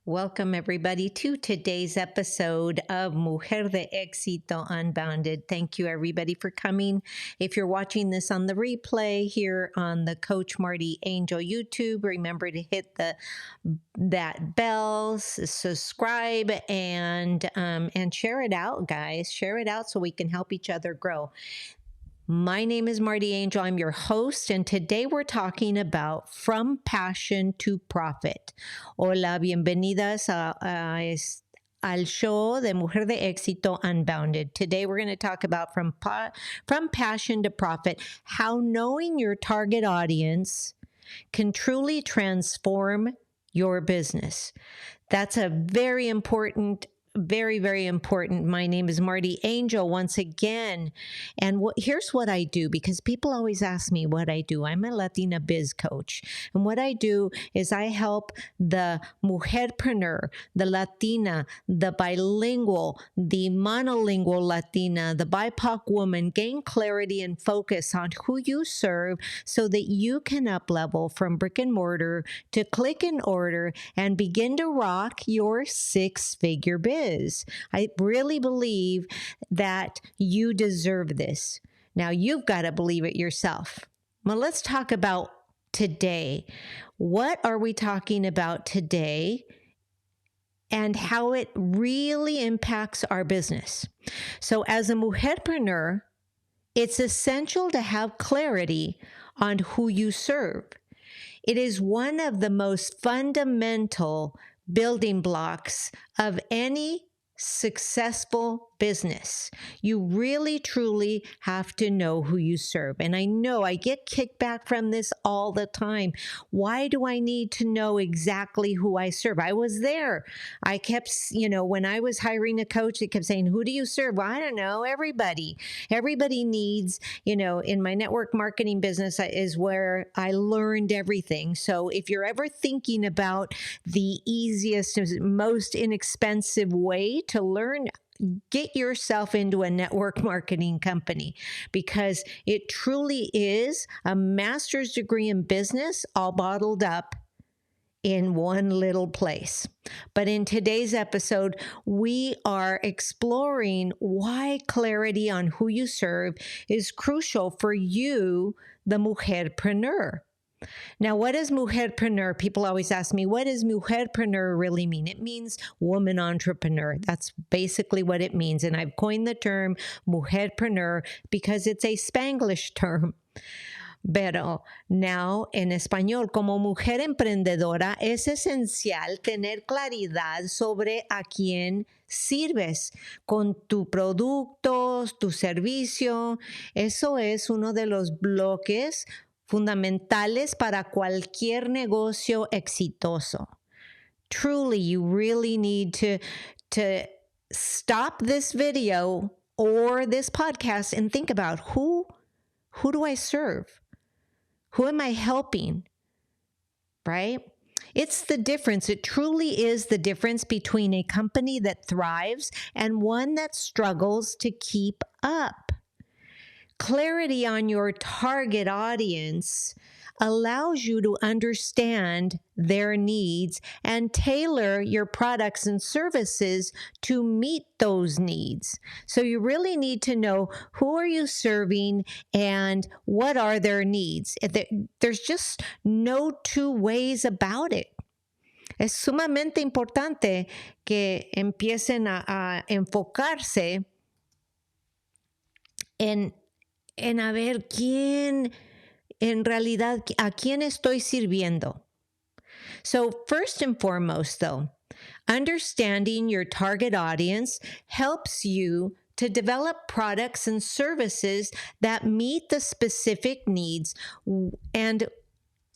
Welcome, everybody, to today's episode of Mujer de Éxito Unbounded. Thank you, everybody, for coming. If you're watching this on the replay here on the Coach Marty Angel YouTube, remember to hit that bell, subscribe, and share it out, guys. Share it out so we can help each other grow. My name is Marty Angel. I'm your host, and today we're talking about From Passion to Profit. Hola, bienvenidas al show de Mujer de Éxito Unbounded. Today we're going to talk about from Passion to Profit, how knowing your target audience can truly transform your business. That's a very important, very important. My name is Marty Angel once again. And here's what I do, because people always ask me what I do. I'm a Latina biz coach. And what I do is I help the mujerpreneur, the Latina, the bilingual, the monolingual Latina, the BIPOC woman gain clarity and focus on who you serve so that you can up-level from brick and mortar to click and order and begin to rock your six-figure biz. I really believe that you deserve this. Now, you've got to believe it yourself. Well, let's talk about today. What are we talking about today and how it really impacts our business? So as a mujerpreneur, it's essential to have clarity on who you serve. It is one of the most fundamental building blocks of any successful business. You really, truly have to know who you serve. And I know I get kickback from this all the time. Why do I need to know exactly who I serve? I was there. I kept, when I was hiring a coach, they kept saying, who do you serve? Well, I don't know, everybody. Everybody needs, in my network marketing business is where I learned everything. So if you're ever thinking about the easiest, most inexpensive way to learn, get yourself into a network marketing company, because it truly is a master's degree in business all bottled up in one little place. But in today's episode, we are exploring why clarity on who you serve is crucial for you, the mujerpreneur. Now, what is mujerpreneur? People always ask me, what does mujerpreneur really mean? It means woman entrepreneur. That's basically what it means. And I've coined the term mujerpreneur because it's a Spanglish term. Pero now, en español, como mujer emprendedora, es esencial tener claridad sobre a quién sirves con tu producto, tu servicio. Eso es uno de los bloques fundamentales para cualquier negocio exitoso. Truly, you really need to stop this video or this podcast and think about who do I serve? Who am I helping? Right? It's the difference. It truly is the difference between a company that thrives and one that struggles to keep up. Clarity on your target audience allows you to understand their needs and tailor your products and services to meet those needs. So you really need to know who are you serving and what are their needs. There's just no two ways about it. Es sumamente importante que empiecen a enfocarse en a ver quién, en realidad, a quién estoy sirviendo. So first and foremost, though, understanding your target audience helps you to develop products and services that meet the specific needs. And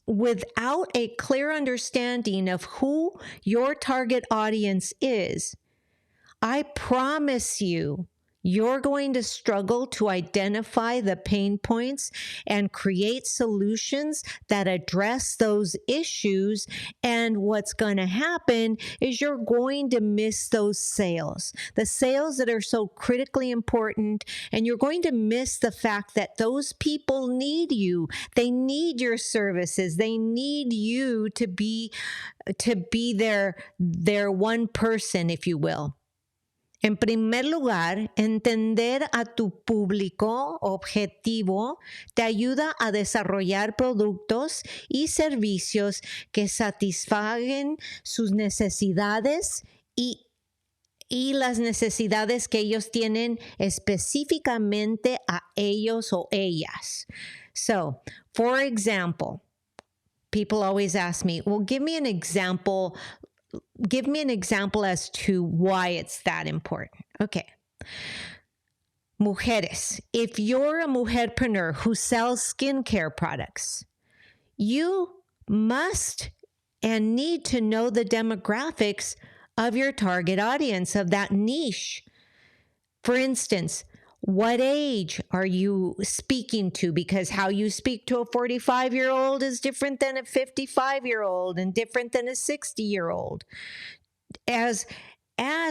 without a clear understanding of who your target audience is, I promise you, You're going to struggle to identify the pain points and create solutions that address those issues. And what's going to happen is you're going to miss those sales, the sales that are so critically important. And you're going to miss the fact that those people need you. They need your services. They need you to be their one person, if you will. En primer lugar, entender a tu público objetivo te ayuda a desarrollar productos y servicios que satisfaguen sus necesidades y las necesidades que ellos tienen específicamente a ellos o ellas. So, for example, people always ask me, well, give me an example as to why it's that important. Okay. Mujeres, if you're a mujerpreneur who sells skincare products, you must and need to know the demographics of your target audience, of that niche. For instance, what age are you speaking to? Because how you speak to a 45-year-old is different than a 55-year-old and different than a 60-year-old. As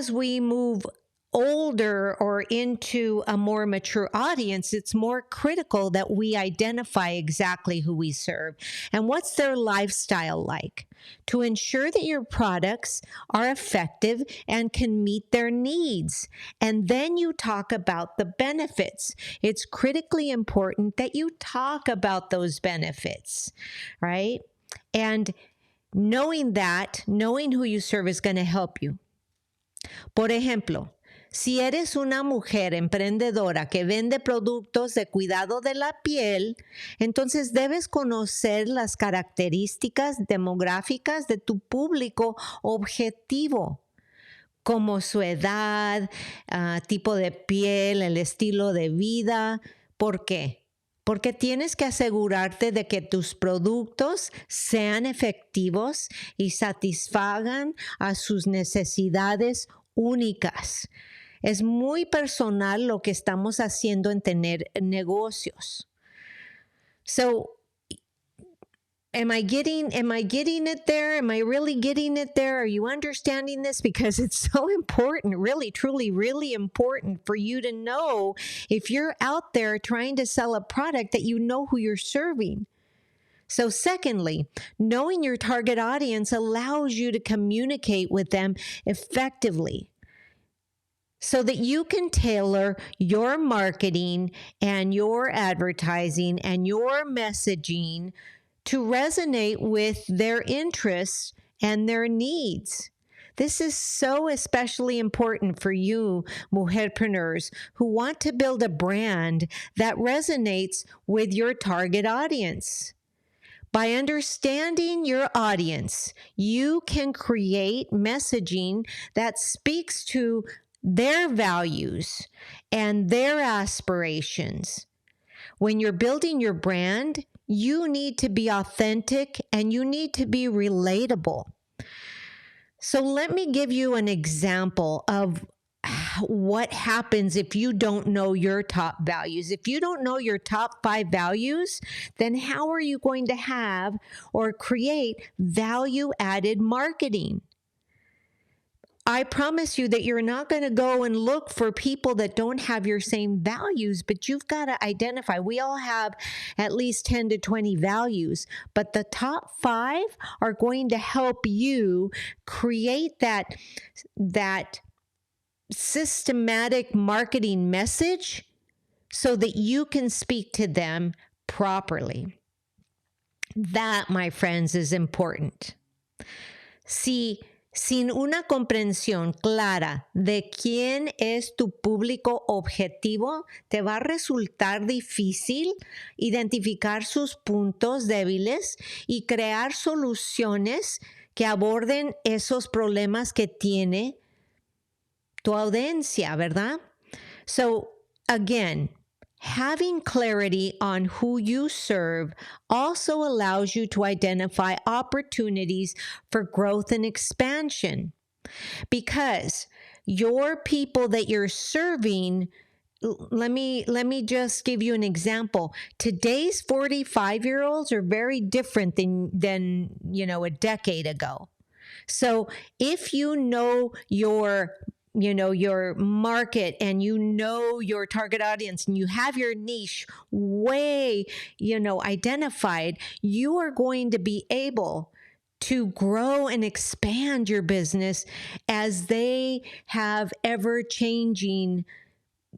we move older or into a more mature audience, it's more critical that we identify exactly who we serve and what's their lifestyle like to ensure that your products are effective and can meet their needs. And then you talk about the benefits. It's critically important that you talk about those benefits, right? And knowing who you serve is going to help you. Por ejemplo, si eres una mujer emprendedora que vende productos de cuidado de la piel, entonces debes conocer las características demográficas de tu público objetivo, como su edad, tipo de piel, el estilo de vida. ¿Por qué? Porque tienes que asegurarte de que tus productos sean efectivos y satisfagan a sus necesidades únicas. Es muy personal lo que estamos haciendo en tener negocios. So, am I getting it there? Am I really getting it there? Are you understanding this? Because it's so important, really, truly, really important for you to know if you're out there trying to sell a product that you know who you're serving. So secondly, knowing your target audience allows you to communicate with them effectively so that you can tailor your marketing and your advertising and your messaging to resonate with their interests and their needs. This is so especially important for you, mujerpreneurs, who want to build a brand that resonates with your target audience. By understanding your audience, you can create messaging that speaks to their values and their aspirations. When you're building your brand, you need to be authentic and you need to be relatable. So let me give you an example of what happens if you don't know your top values. If you don't know your top 5 values, then how are you going to have or create value-added marketing? I promise you that you're not going to go and look for people that don't have your same values, but you've got to identify. We all have at least 10 to 20 values, but the top 5 are going to help you create that systematic marketing message so that you can speak to them properly. That, my friends, is important. Sin una comprensión clara de quién es tu público objetivo, te va a resultar difícil identificar sus puntos débiles y crear soluciones que aborden esos problemas que tiene tu audiencia, ¿verdad? So, again, having clarity on who you serve also allows you to identify opportunities for growth and expansion because your people that you're serving let me just give you an example. Today's 45-year-olds are very different than a decade ago. So if you know your market, and you know your target audience, and you have your niche way identified, you are going to be able to grow and expand your business as they have ever changing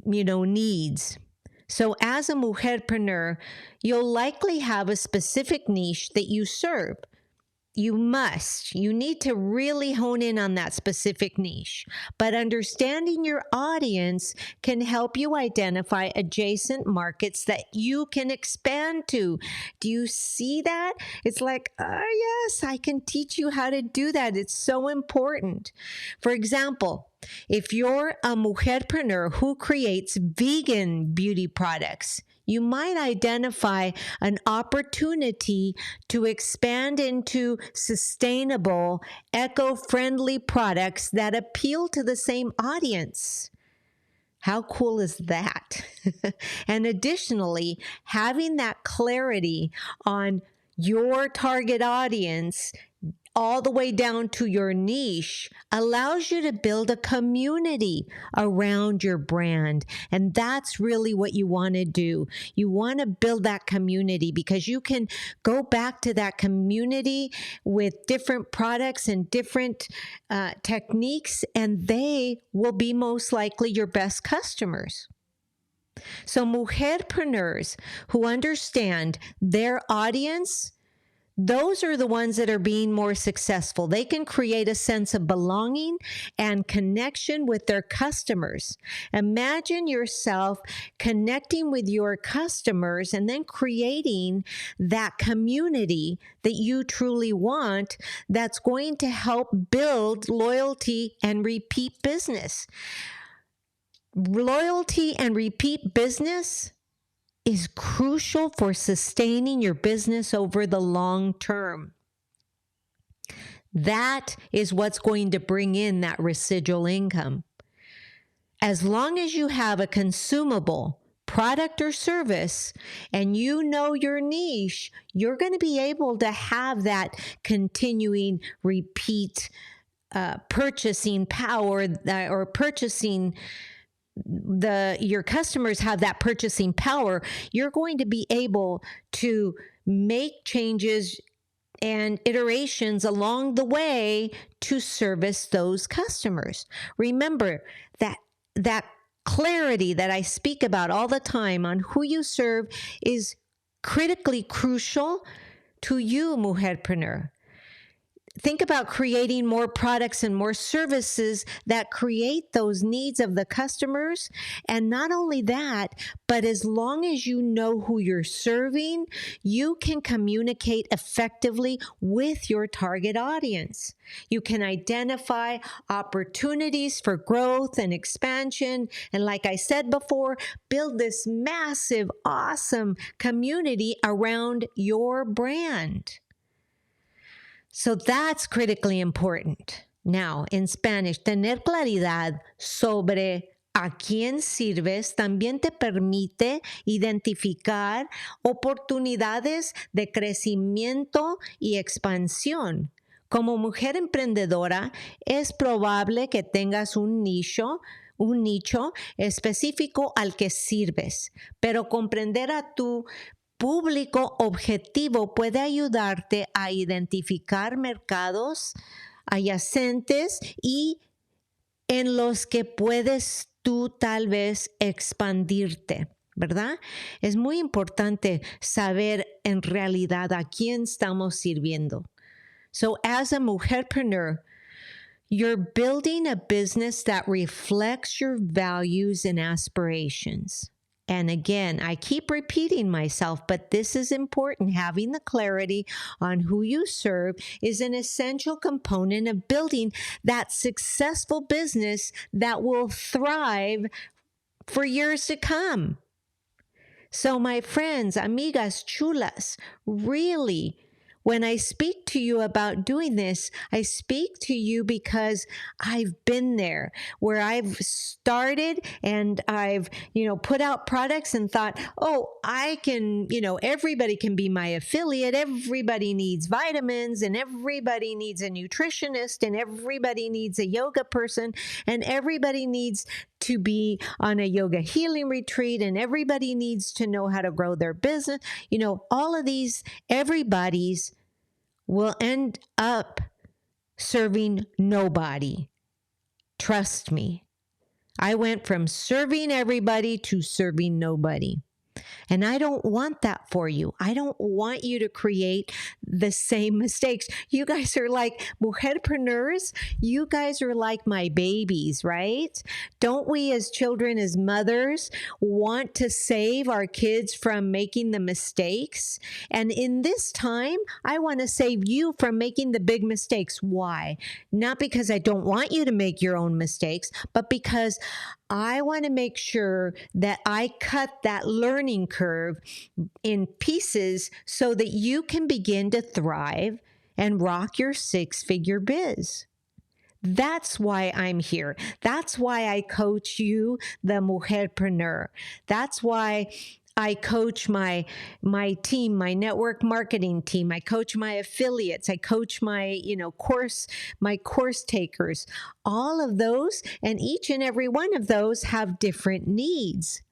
needs. So as a mujerpreneur, you'll likely have a specific niche that you serve. You need to really hone in on that specific niche. But understanding your audience can help you identify adjacent markets that you can expand to. Do you see that? It's like, yes, I can teach you how to do that. It's so important. For example, if you're a mujerpreneur who creates vegan beauty products, you might identify an opportunity to expand into sustainable, eco-friendly products that appeal to the same audience. How cool is that? And additionally, having that clarity on your target audience all the way down to your niche allows you to build a community around your brand. And that's really what you want to do. You want to build that community because you can go back to that community with different products and different techniques, and they will be most likely your best customers. So mujerpreneurs who understand their audience, those are the ones that are being more successful. They can create a sense of belonging and connection with their customers. Imagine yourself connecting with your customers and then creating that community that you truly want, that's going to help build loyalty and repeat business. Loyalty and repeat business is crucial for sustaining your business over the long term. That is what's going to bring in that residual income. As long as you have a consumable product or service and you know your niche, you're going to be able to have that continuing repeat purchasing power, or purchasing your customers have that purchasing power. You're going to be able to make changes and iterations along the way to service those customers. Remember that clarity that I speak about all the time on who you serve is critically crucial to you, mujerpreneur. Think about creating more products and more services that create those needs of the customers. And not only that, but as long as you know who you're serving, you can communicate effectively with your target audience. You can identify opportunities for growth and expansion. And like I said before, build this massive, awesome community around your brand. So that's critically important. Now, in Spanish, tener claridad sobre a quién sirves también te permite identificar oportunidades de crecimiento y expansión. Como mujer emprendedora, es probable que tengas un nicho específico al que sirves, pero comprender a tu público objetivo puede ayudarte a identificar mercados adyacentes y en los que puedes tú tal vez expandirte, ¿verdad? Es muy importante saber en realidad a quién estamos sirviendo. So as a mujerpreneur, you're building a business that reflects your values and aspirations. And again, I keep repeating myself, but this is important. Having the clarity on who you serve is an essential component of building that successful business that will thrive for years to come. So my friends, amigas chulas, really, when I speak to you about doing this, I speak to you because I've been there where I've started and I've, put out products and thought, oh, I can, everybody can be my affiliate. Everybody needs vitamins and everybody needs a nutritionist and everybody needs a yoga person and everybody needs to be on a yoga healing retreat and everybody needs to know how to grow their business. All of these, everybody's will end up serving nobody. Trust me. I went from serving everybody to serving nobody. And I don't want that for you. I don't want you to create the same mistakes. You guys are like mujerpreneurs. You guys are like my babies, right? Don't we as children, as mothers, want to save our kids from making the mistakes? And in this time, I want to save you from making the big mistakes. Why? Not because I don't want you to make your own mistakes, but because I want to make sure that I cut that learning curve in pieces so that you can begin to thrive and rock your six-figure biz. That's why I'm here. That's why I coach you, the mujerpreneur. That's why I coach my team, my network marketing team. I coach my affiliates. I coach my, course takers. All of those, and each and every one of those have different needs.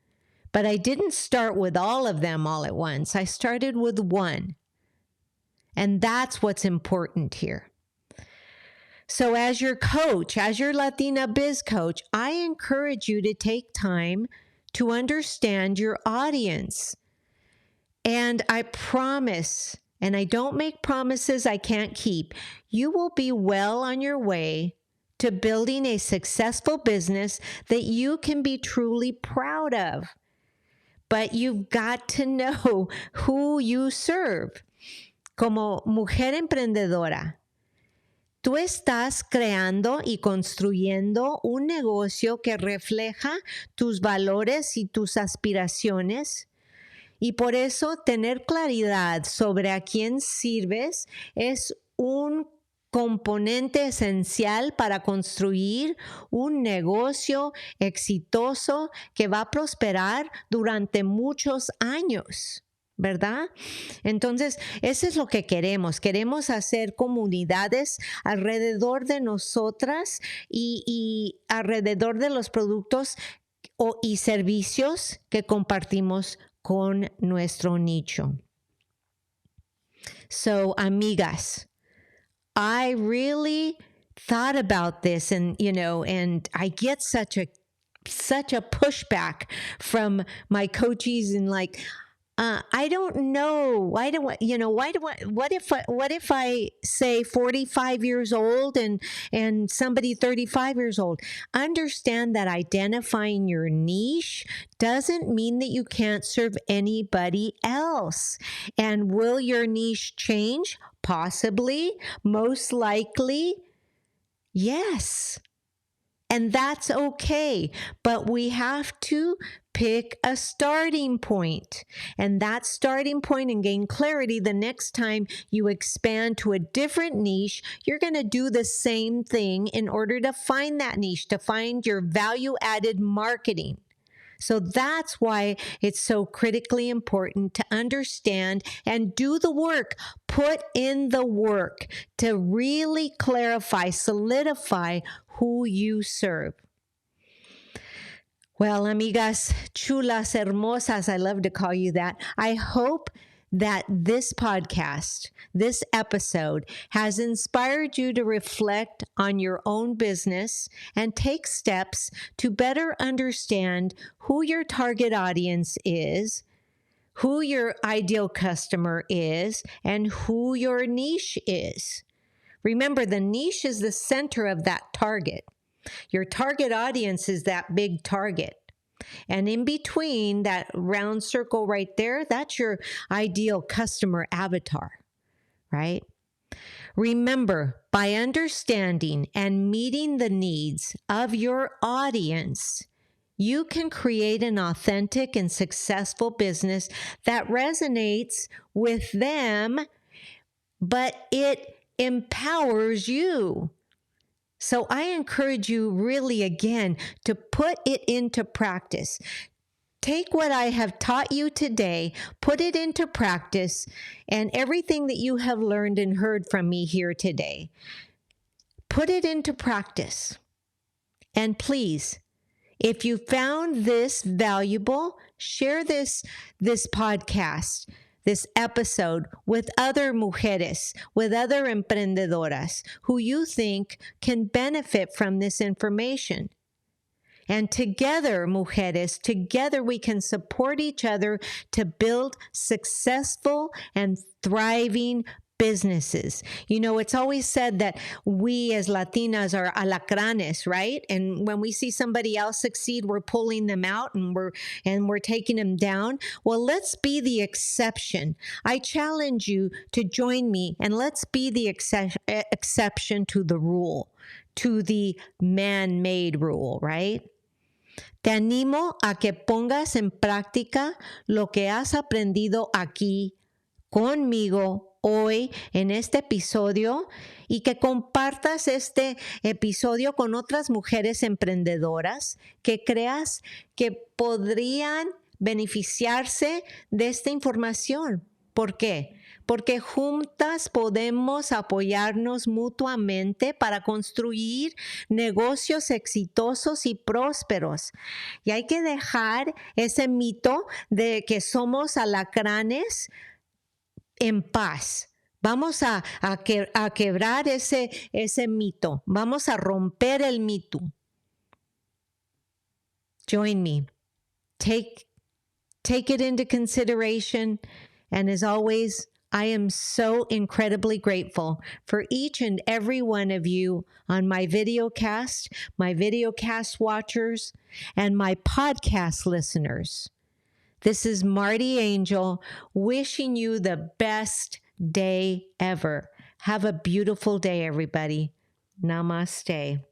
But I didn't start with all of them all at once. I started with one. And that's what's important here. So as your coach, as your Latina biz coach, I encourage you to take time to understand your audience. And I promise, and I don't make promises I can't keep, you will be well on your way to building a successful business that you can be truly proud of. But you've got to know who you serve. Como mujer emprendedora, tú estás creando y construyendo un negocio que refleja tus valores y tus aspiraciones. Y por eso tener claridad sobre a quién sirves es un componente esencial para construir un negocio exitoso que va a prosperar durante muchos años. ¿Verdad? Entonces, eso es lo que queremos. Queremos hacer comunidades alrededor de nosotras y alrededor de los productos y servicios que compartimos con nuestro nicho. So, amigas, I really thought about this and I get such a pushback from my coaches and like, I don't know. What if I say 45 years old and somebody 35 years old? Understand that identifying your niche doesn't mean that you can't serve anybody else. And will your niche change? Possibly. Most likely. Yes. And that's okay. But we have to pick a starting point. And that starting point and gain clarity the next time you expand to a different niche, you're going to do the same thing in order to find that niche, to find your value-added marketing. So that's why it's so critically important to understand and do the work, put in the work to really clarify, solidify who you serve. Well, amigas, chulas, hermosas, I love to call you that. I hope that this podcast, this episode, has inspired you to reflect on your own business and take steps to better understand who your target audience is, who your ideal customer is, and who your niche is. Remember, the niche is the center of that target. Your target audience is that big target. And in between that round circle right there, that's your ideal customer avatar, right? Remember, by understanding and meeting the needs of your audience, you can create an authentic and successful business that resonates with them but it empowers you. So I encourage you really again to put it into practice. Take what I have taught you today, put it into practice, and everything that you have learned and heard from me here today, put it into practice. And please, if you found this valuable, share this podcast, this episode with other mujeres, with other emprendedoras who you think can benefit from this information. And together, mujeres, together we can support each other to build successful and thriving businesses. You know, it's always said that we as Latinas are alacranes, right? And when we see somebody else succeed, we're pulling them out and we're taking them down. Well, let's be the exception. I challenge you to join me and let's be the exception to the rule, to the man-made rule, right? Te animo a que pongas en práctica lo que has aprendido aquí conmigo hoy en este episodio y que compartas este episodio con otras mujeres emprendedoras que creas que podrían beneficiarse de esta información. ¿Por qué? Porque juntas podemos apoyarnos mutuamente para construir negocios exitosos y prósperos. Y hay que dejar ese mito de que somos alacranes en paz. Vamos a quebrar ese mito. Vamos a romper el mito. Join me. Take it into consideration. And as always, I am so incredibly grateful for each and every one of you on my videocast watchers, and my podcast listeners. This is Marty Angel wishing you the best day ever. Have a beautiful day, everybody. Namaste.